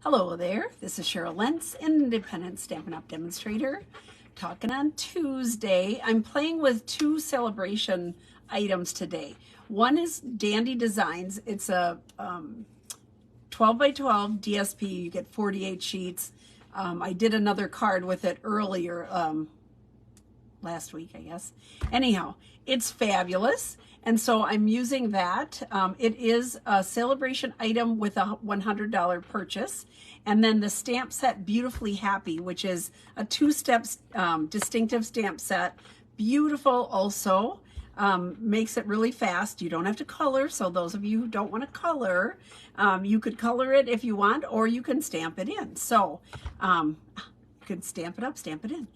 Hello there, this is Cheryl Lentz, independent Stampin' Up! Demonstrator, talking on Tuesday. I'm playing with two celebration items today. One is Dandy Designs. It's a 12 by 12 DSP. You get 48 sheets. I did another card with it earlier, last week, I guess. Anyhow, it's fabulous. And so I'm using that. It is a celebration item with a $100 purchase. And then the stamp set Beautifully Happy, which is a two-step distinctive stamp set. Beautiful also. Makes it really fast. You don't have to color. So those of you who don't want to color, you could color it if you want, or you can stamp it in. So you could stamp it up, stamp it in.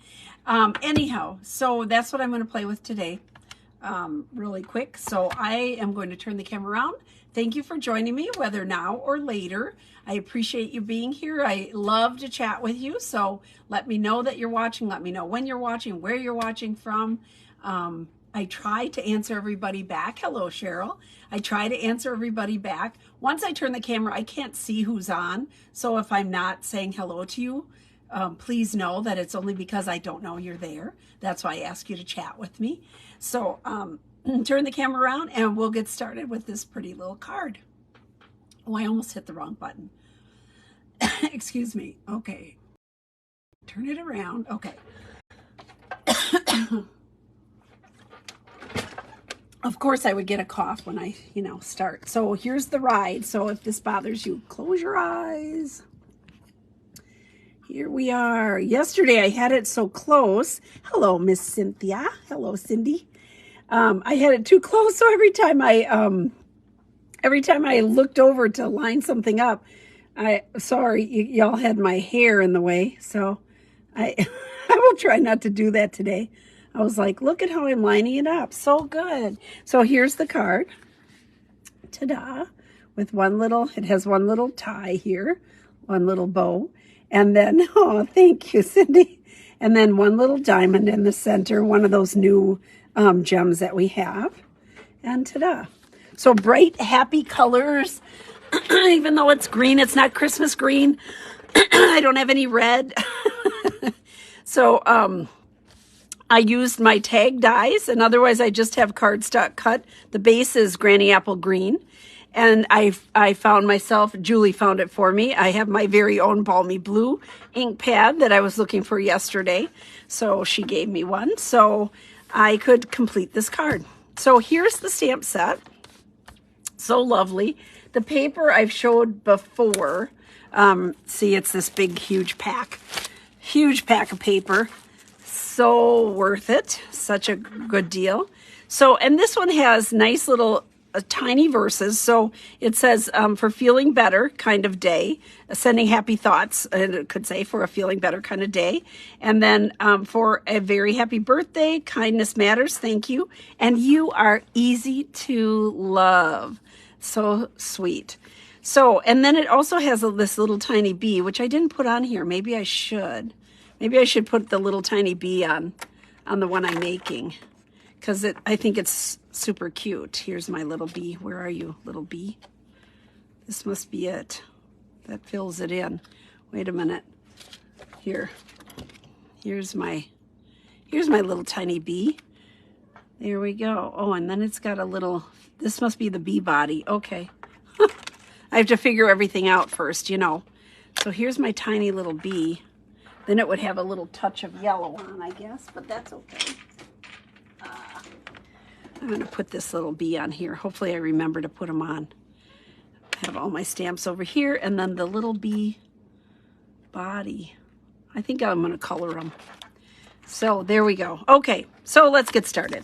Anyhow, so that's what I'm going to play with today. Really quick. So I am going to turn the camera around. Thank you for joining me, whether now or later. I appreciate you being here. I love to chat with you. So let me know that you're watching. Let me know when you're watching, where you're watching from. I try to answer everybody back. Hello, Cheryl. I try to answer everybody back. Once I turn the camera, I can't see who's on. So if I'm not saying hello to you, please know that it's only because I don't know you're there. That's why I ask you to chat with me. So turn the camera around and we'll get started with this pretty little card. Oh, I almost hit the wrong button. Excuse me. Okay. Turn it around. Okay. Of course, I would get a cough when I, start. So here's the ride. So if this bothers you, close your eyes. Here we are. Yesterday, I had it so close. Hello, Miss Cynthia. Hello, Cindy. I had it too close, so every time I looked over to line something up, sorry, y'all had my hair in the way, so I will try not to do that today. I was like, look at how I'm lining it up. So good. So here's the card. Ta-da. With it has one little tie here, one little bow. And then, oh, thank you, Cindy. And then one little diamond in the center, one of those new gems that we have. And ta-da. So bright, happy colors. Even though it's green, it's not Christmas green. I don't have any red. So I used my tag dies, and otherwise I just have cardstock cut. The base is Granny Apple Green. And I found myself, Julie found it for me. I have my very own Balmy Blue ink pad that I was looking for yesterday. So she gave me one so I could complete this card. So here's the stamp set. So lovely. The paper I've showed before. See, it's this big, huge pack. Huge pack of paper. So worth it. Such a good deal. So, and this one has nice little tiny verses. So it says, for feeling better kind of day, sending happy thoughts, and it could say for a feeling better kind of day. And then for a very happy birthday, kindness matters, thank you. And you are easy to love. So sweet. So, and then it also has this little tiny bee, which I didn't put on here. Maybe I should. Maybe I should put the little tiny bee on the one I'm making, because I think it's super cute. Here's my little bee. Where are you, little bee? This must be it. That fills it in. Wait a minute. Here's my little tiny bee. There we go. Oh, and then it's got a little, this must be the bee body. Okay. I have to figure everything out first, So here's my tiny little bee. Then it would have a little touch of yellow on, I guess, but that's okay. I'm going to put this little bee on here. Hopefully I remember to put them on. I have all my stamps over here, and then the little bee body. I think I'm going to color them. So there we go. Okay, so let's get started.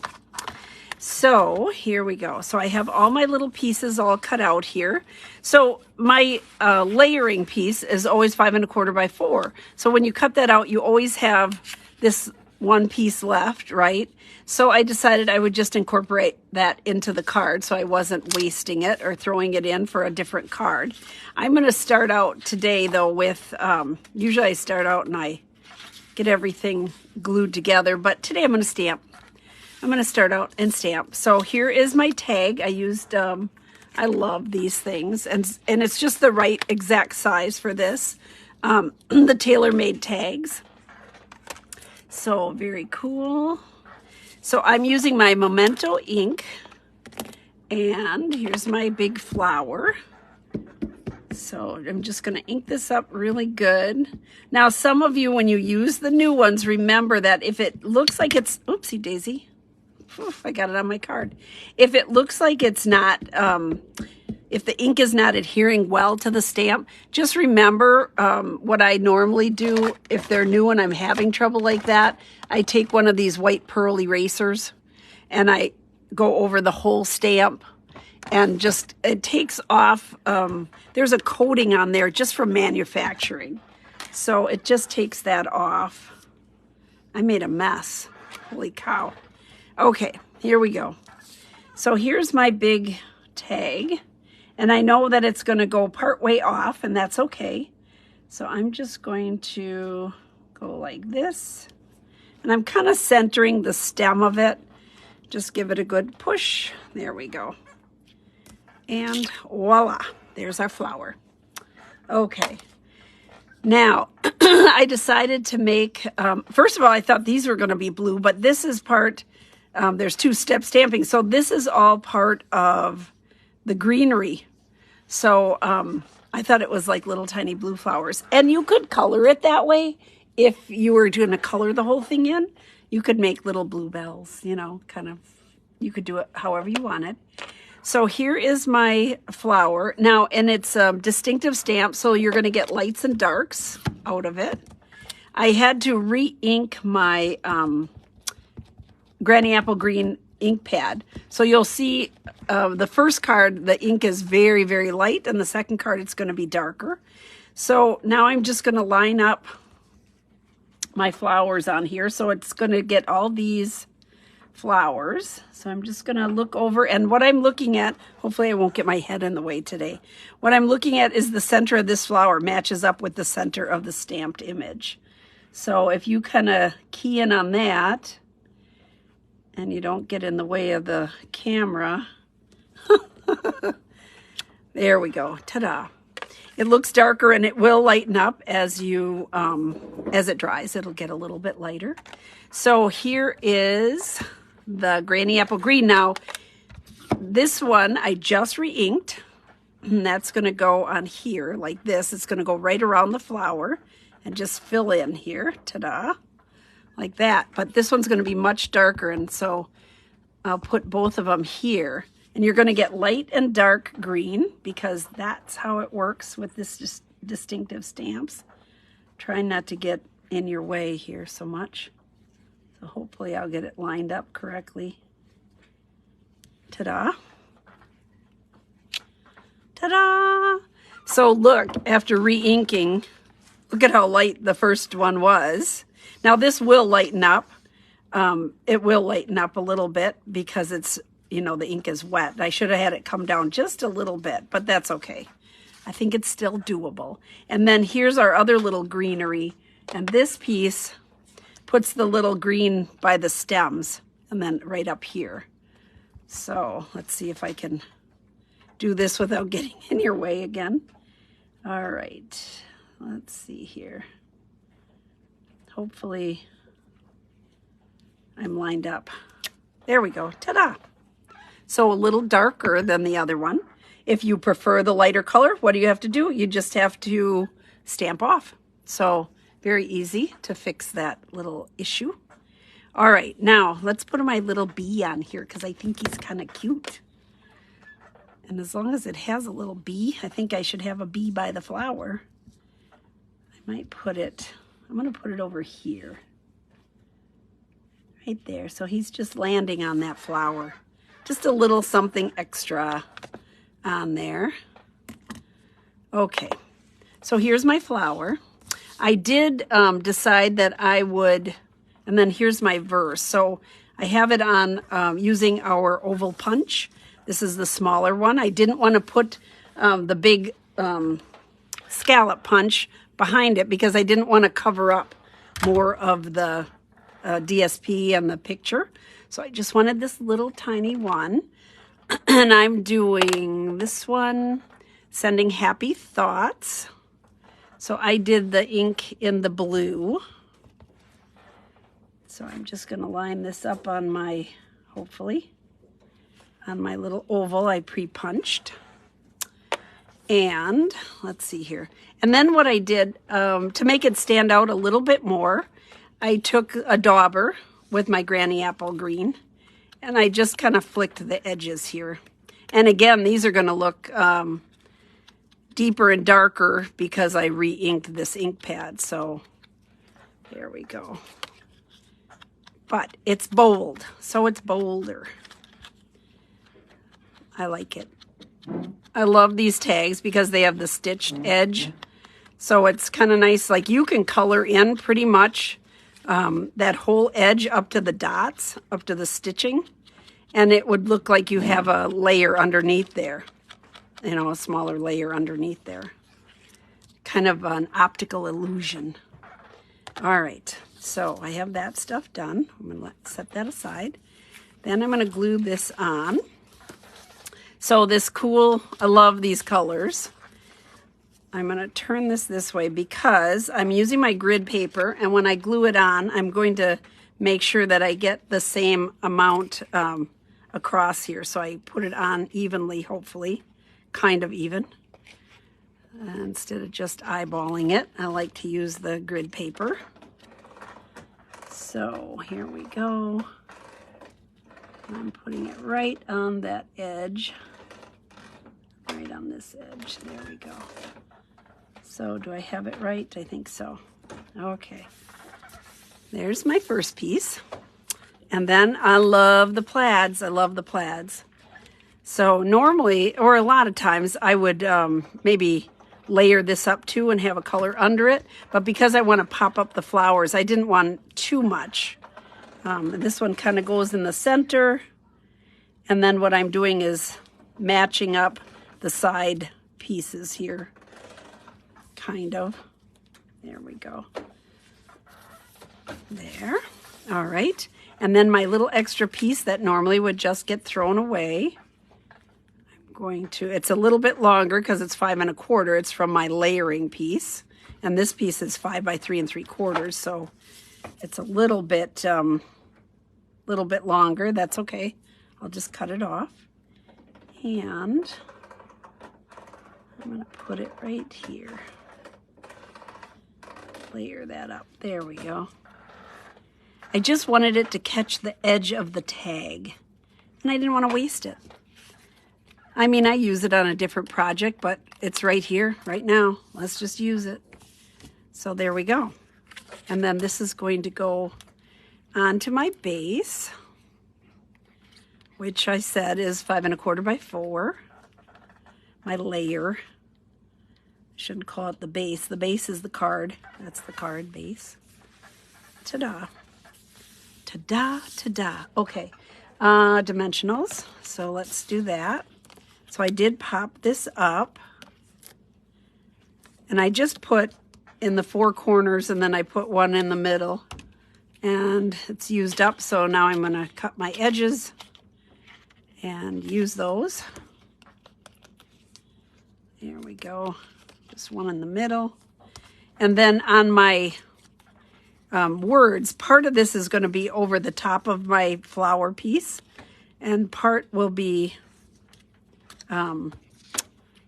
So here we go. So I have all my little pieces all cut out here. So my layering piece is always 5 1/4 by 4. So when you cut that out, you always have this one piece left, right? So I decided I would just incorporate that into the card so I wasn't wasting it or throwing it in for a different card. I'm going to start out today, though, with, usually I start out and I get everything glued together, but today I'm going to stamp. I'm going to start out and stamp. So here is my tag. I used I love these things, and it's just the right exact size for this. The tailor-made tags. So very cool. So I'm using my Memento ink, and here's my big flower. So I'm just going to ink this up really good. Now, some of you, when you use the new ones, remember that if it looks like it's, oopsie daisy, I got it on my card. If it looks like it's not, if the ink is not adhering well to the stamp, just remember what I normally do if they're new and I'm having trouble like that. I take one of these white pearl erasers and I go over the whole stamp, and just, it takes off, there's a coating on there just from manufacturing. So it just takes that off. I made a mess. Holy cow. Okay, here we go. So here's my big tag. And I know that it's going to go part way off, and that's okay. So I'm just going to go like this. And I'm kind of centering the stem of it. Just give it a good push. There we go. And voila, there's our flower. Okay. Now, I decided to make, first of all, I thought these were going to be blue, but this is part, there's two-step stamping. So this is all part of the greenery. So I thought it was like little tiny blue flowers. And you could color it that way. If you were going to color the whole thing in, you could make little bluebells, you know, kind of, you could do it however you wanted. So here is my flower. Now, and it's a distinctive stamp, so you're going to get lights and darks out of it. I had to re-ink my Granny Apple Green ink pad. So you'll see the first card, the ink is very, very light, and the second card, it's going to be darker. So now I'm just going to line up my flowers on here. So it's going to get all these flowers. So I'm just going to look over, and what I'm looking at, hopefully I won't get my head in the way today. What I'm looking at is the center of this flower matches up with the center of the stamped image. So if you kind of key in on that, and you don't get in the way of the camera, there we go, ta-da. It looks darker, and it will lighten up as you, as it dries. It'll get a little bit lighter. So here is the Granny Apple Green. Now, this one I just re-inked, and that's going to go on here like this. It's going to go right around the flower and just fill in here, ta-da, like that. But this one's going to be much darker, and so I'll put both of them here. And you're going to get light and dark green because that's how it works with this distinctive stamps. Trying not to get in your way here so much. So hopefully I'll get it lined up correctly. Ta-da. Ta-da. So look, after re-inking, look at how light the first one was. Now this will lighten up. It will lighten up a little bit because it's, you know, the ink is wet. I should have had it come down just a little bit, but that's okay. I think it's still doable. And then here's our other little greenery. And this piece puts the little green by the stems and then right up here. So let's see if I can do this without getting in your way again. All right, let's see here. Hopefully I'm lined up. There we go, ta-da. So a little darker than the other one. If you prefer the lighter color, what do you have to do? You just have to stamp off. So very easy to fix that little issue. All right, now let's put my little bee on here because I think he's kind of cute. And as long as it has a little bee, I think I should have a bee by the flower. I might put it, I'm going to put it over here. Right there. So he's just landing on that flower. Just a little something extra on there. Okay, so here's my flower. I did decide that I would, and then here's my verse. So I have it on using our oval punch. This is the smaller one. I didn't want to put the big scallop punch behind it because I didn't want to cover up more of the DSP and the picture. So I just wanted this little tiny one. And I'm doing this one, Sending Happy Thoughts. So I did the ink in the blue. So I'm just going to line this up on my, hopefully, on my little oval I pre-punched. And let's see here. And then what I did, to make it stand out a little bit more, I took a dauber with my Granny Apple Green, and I just kind of flicked the edges here. And again, these are going to look deeper and darker because I re-inked this ink pad. So there we go. But it's bold, so it's bolder. I like it. I love these tags because they have the stitched edge. So it's kind of nice. Like you can color in pretty much that whole edge up to the dots, up to the stitching. And it would look like you have a layer underneath there. You know, a smaller layer underneath there. Kind of an optical illusion. All right, so I have that stuff done. I'm going to set that aside. Then I'm going to glue this on. So this cool, I love these colors. I'm going to turn this way because I'm using my grid paper, and when I glue it on, I'm going to make sure that I get the same amount across here. So I put it on evenly, hopefully, kind of even. Instead of just eyeballing it, I like to use the grid paper. So here we go. I'm putting it right on that edge. Right on this edge. There we go. So do I have it right? I think so. Okay. There's my first piece. And then I love the plaids. I love the plaids. So normally, or a lot of times, I would maybe layer this up too and have a color under it. But because I want to pop up the flowers, I didn't want too much. This one kind of goes in the center. And then what I'm doing is matching up the side pieces here. Kind of. There we go. There. All right. And then my little extra piece that normally would just get thrown away. I'm going to, it's a little bit longer because it's 5 1/4. It's from my layering piece. And this piece is 5 by 3 3/4. So it's a little bit longer. That's okay. I'll just cut it off. And I'm going to put it right here. Layer that up. There we go. I just wanted it to catch the edge of the tag, and I didn't want to waste it. I mean, I use it on a different project, but it's right here, right now. Let's just use it. So there we go. And then this is going to go onto my base, which I said is 5 1/4 by 4. My layer. I shouldn't call it the base. The base is the card. That's the card base. Ta-da. Ta-da, ta-da. Okay. Dimensionals. So let's do that. So I did pop this up. And I just put in the 4 corners, and then I put one in the middle. And it's used up, so now I'm going to cut my edges and use those. There we go. Just one in the middle. And then on my words, part of this is going to be over the top of my flower piece, and part will be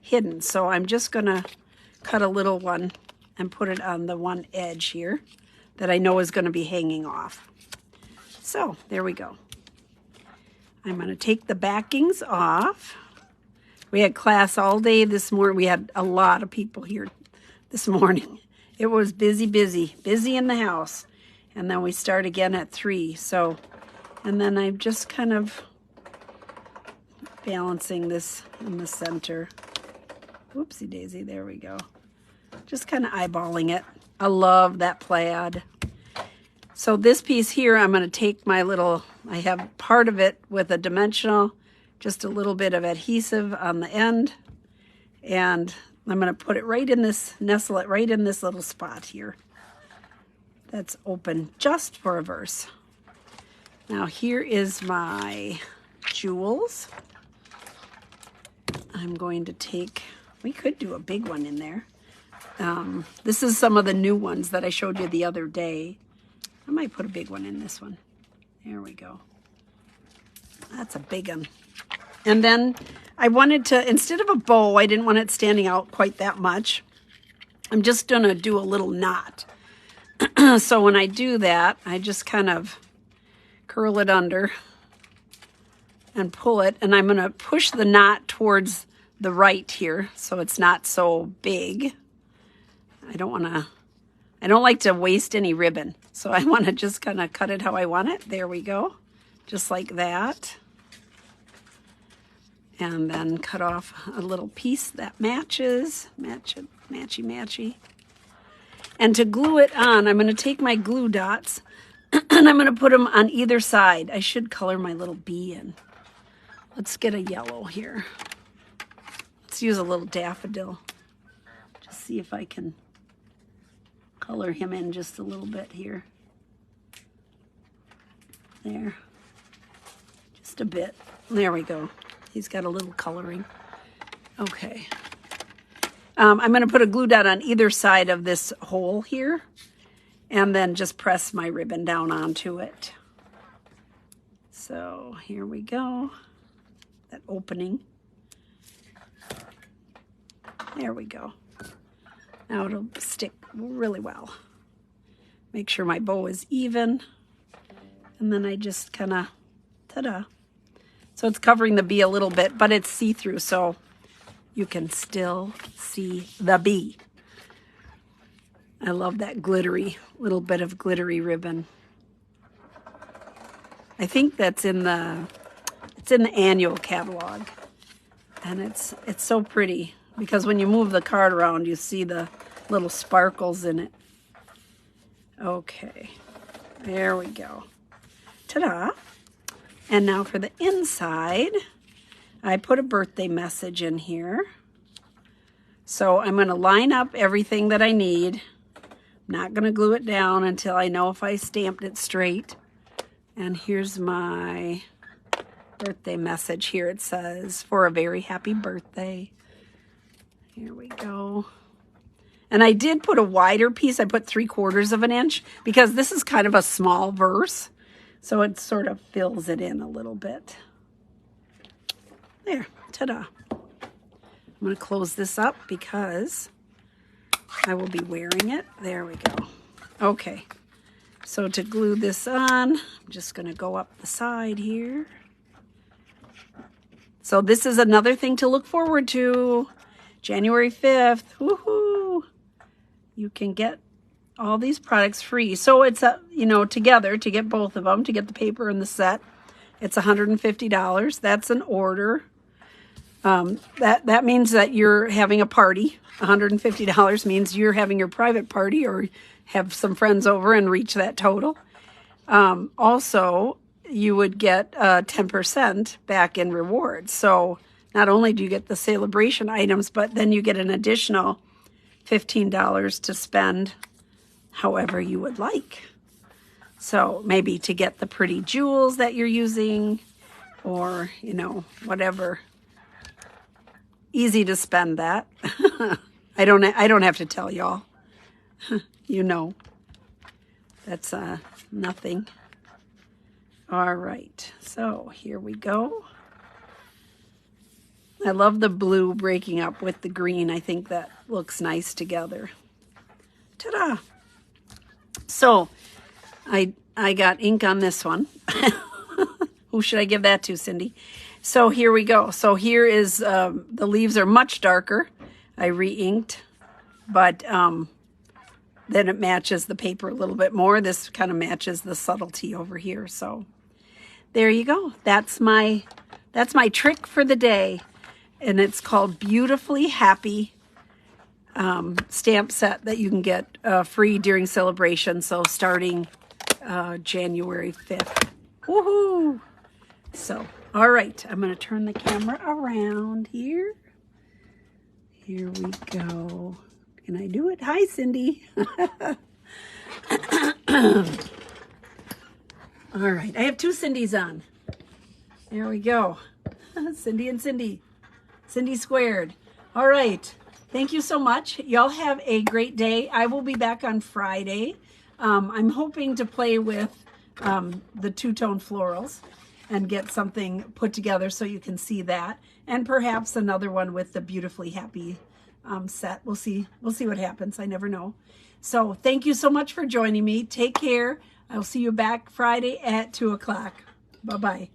hidden. So I'm just going to cut a little one and put it on the one edge here that I know is going to be hanging off. So there we go. I'm going to take the backings off. We had class all day this morning. We had a lot of people here this morning. It was busy in the house. And then we start again at 3. So, and then I'm just kind of balancing this in the center. Whoopsie daisy, there we go. Just kind of eyeballing it. I love that plaid. So this piece here, I'm going to take my little, I have part of it with a dimensional, just a little bit of adhesive on the end. And I'm going to put it right in this, nestle it right in this little spot here. That's open just for a verse. Now here is my jewels. I'm going to take, we could do a big one in there. This is some of the new ones that I showed you the other day. I might put a big one in this one. There we go. That's a big one. And then I wanted to, instead of a bow, I didn't want it standing out quite that much. I'm just going to do a little knot. So when I do that, I just kind of curl it under and pull it. And I'm going to push the knot towards the right here so it's not so big. I don't like to waste any ribbon. So I want to just kind of cut it how I want it. There we go. Just like that. And then cut off a little piece that matches. Match it, matchy. And to glue it on, I'm going to take my glue dots and I'm going to put them on either side. I should color my little bee in. Let's get a yellow here. Let's use a little daffodil. Just see if I can color him in just a little bit here. There. Just a bit. There we go. He's got a little coloring. Okay. I'm going to put a glue dot on either side of this hole here and then just press my ribbon down onto it. So here we go. That opening. There we go. Now it'll stick really well. Make sure my bow is even. And then I just kind of, ta-da. So it's covering the bee a little bit, but it's see-through, so you can still see the bee. I love that glittery, little bit of glittery ribbon. I think that's in the, it's in the annual catalog. And it's so pretty because when you move the card around, you see the little sparkles in it. Okay, there we go. Ta-da. And now for the inside, I put a birthday message in here. So I'm going to line up everything that I need. I'm not going to glue it down until I know if I stamped it straight. And here's my birthday message here. It says, for a very happy birthday. Here we go. And I did put a wider piece. I put 3/4 of an inch because this is kind of a small verse. So it sort of fills it in a little bit. There, ta-da. I'm going to close this up because I will be wearing it. There we go. Okay, so to glue this on, I'm just going to go up the side here. So this is another thing to look forward to. January 5th, woohoo! You can get all these products free. So it's, together, to get both of them, to get the paper and the set, it's $150. That's an order. That means that you're having a party. $150 means you're having your private party or have some friends over and reach that total. Also, you would get 10% back in rewards. So not only do you get the celebration items, but then you get an additional $15 to spend however you would like. So maybe to get the pretty jewels that you're using or, whatever. Easy to spend that. I don't have to tell y'all. That's nothing. All right, so here we go. I love the blue breaking up with the green. I think that looks nice together. Ta-da! So I got ink on this one. Who should I give that to, Cindy? So here we go. So here is, the leaves are much darker. I re-inked, but then it matches the paper a little bit more. This kind of matches the subtlety over here. So there you go. That's my trick for the day. And it's called Beautifully Happy stamp set that you can get free during celebration. So starting January 5th. Woohoo! So, all right, I'm going to turn the camera around here. Here we go. Can I do it? Hi, Cindy. All right, I have two Cindys on. There we go. Cindy and Cindy. Cindy squared. All right. Thank you so much. Y'all have a great day. I will be back on Friday. I'm hoping to play with the two-tone florals and get something put together so you can see that. And perhaps another one with the Beautifully Happy set. We'll see what happens. I never know. So thank you so much for joining me. Take care. I'll see you back Friday at 2 o'clock. Bye-bye.